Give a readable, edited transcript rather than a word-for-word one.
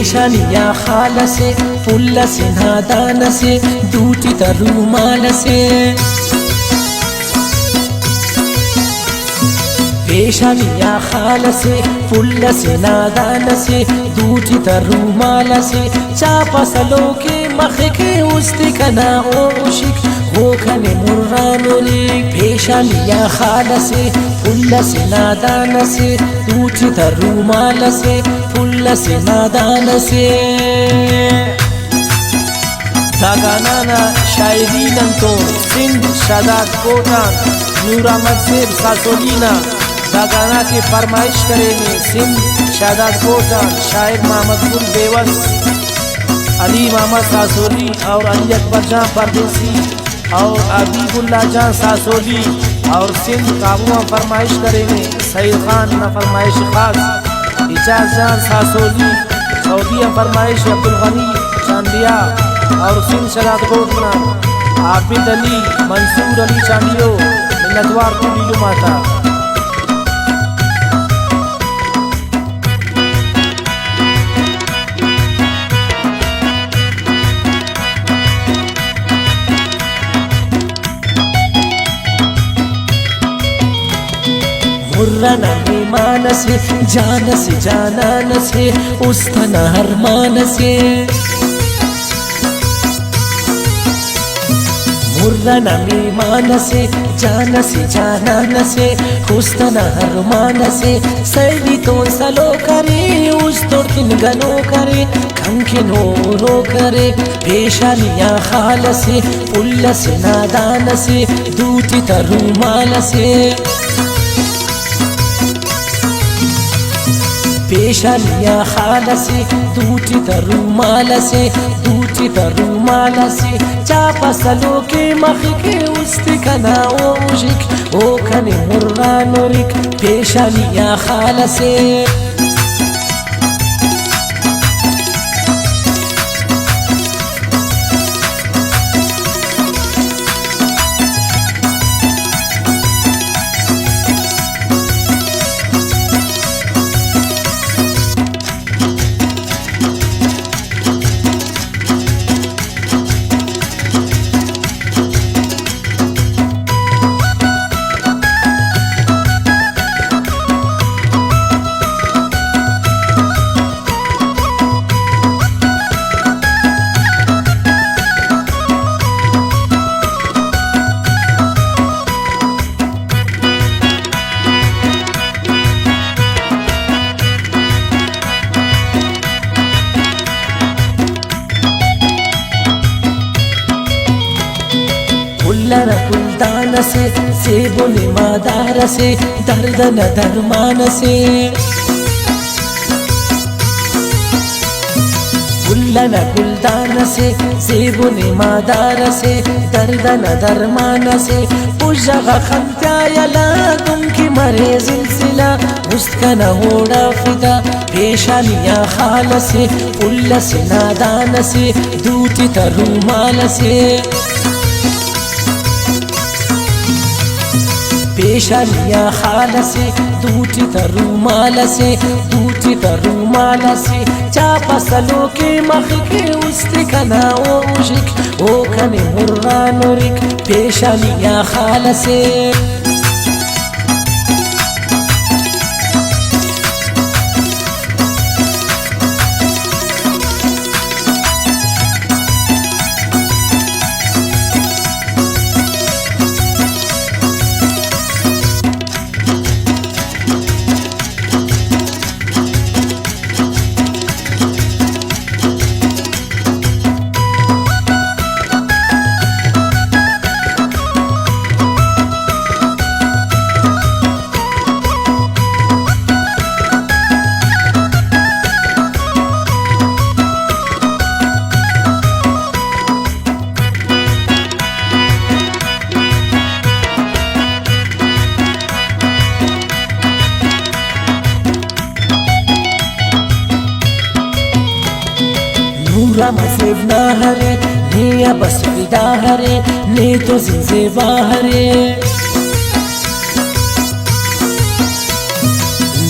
पेशानिया खाल से फुल्ल से नादान से दूटी तरूमाल से पेशानिया खाल से फुल्ल से नादान से दूटी तरूमाल से चापा सलो के मख के उस्ती कना ओशिक वो खने मुर्रानुरी पेशानिया खाल से फुल्ल से नादान से दूटी तरूमाल से फुल्ल से नादान से दागाना शायरीन तो सिंध शादात कोटान नूर अहमद सेब सासोलीना दागाना की फरमाइश करेंगे। सिंध शादात कोटान शायर मोहम्मद गुल बेवस अली मोहम्मद सासोली और अली अकबर जां परदेसी और अबीबुल्ला जां सासोली और सिंध काबुआ फरमाइश करेंगे। सईद खान न फरमाइश खास इजाज जां सासोली सऊदिया फरमाइश अब्दुल गनी चांदिया और सिंध शराद कोटना आबिद अली मंसूर अली चांदियो मिन्नतवार कुलीलु माता मुर्रन ईमान से जानान से उस्तन हरमान से मुर्रन ईमान से जानान से उस्तन हरमान से सैदी तो सलो करे उस तो तीन गनो करे खंखिनो रो करे पेशानिया खाल से फुल्ल से नादान से दूती तरूमाल से पेशानिया खाल से दूटी तरूमाल से चापा सलो के मख के उस्ती कना ओशिक ओ खने मुर्रानुरिक पेशानिया खाल से फुल्लन फुलदान से सेबुल मादार से दर्दन दरमान से फुल्लन फुलदान से सेबुल मादार से दर्दन दरमान से उजगा खंत्यायला तुम की मरे सिलसिला मुस्कन होड़ा फिदा पेशानिया खाल से फुल्ल से नादान से दूती तरूमाल से पेशानिया खाल से दूटी तरूमाल से चापा सलो के मख के उस्ती कना ओशिक ओ खने मुर्रानुरिक पेशानिया खाल से नूरा मसेब ना हरे ने बस विदा हरे ने तो जिंजे बाहरे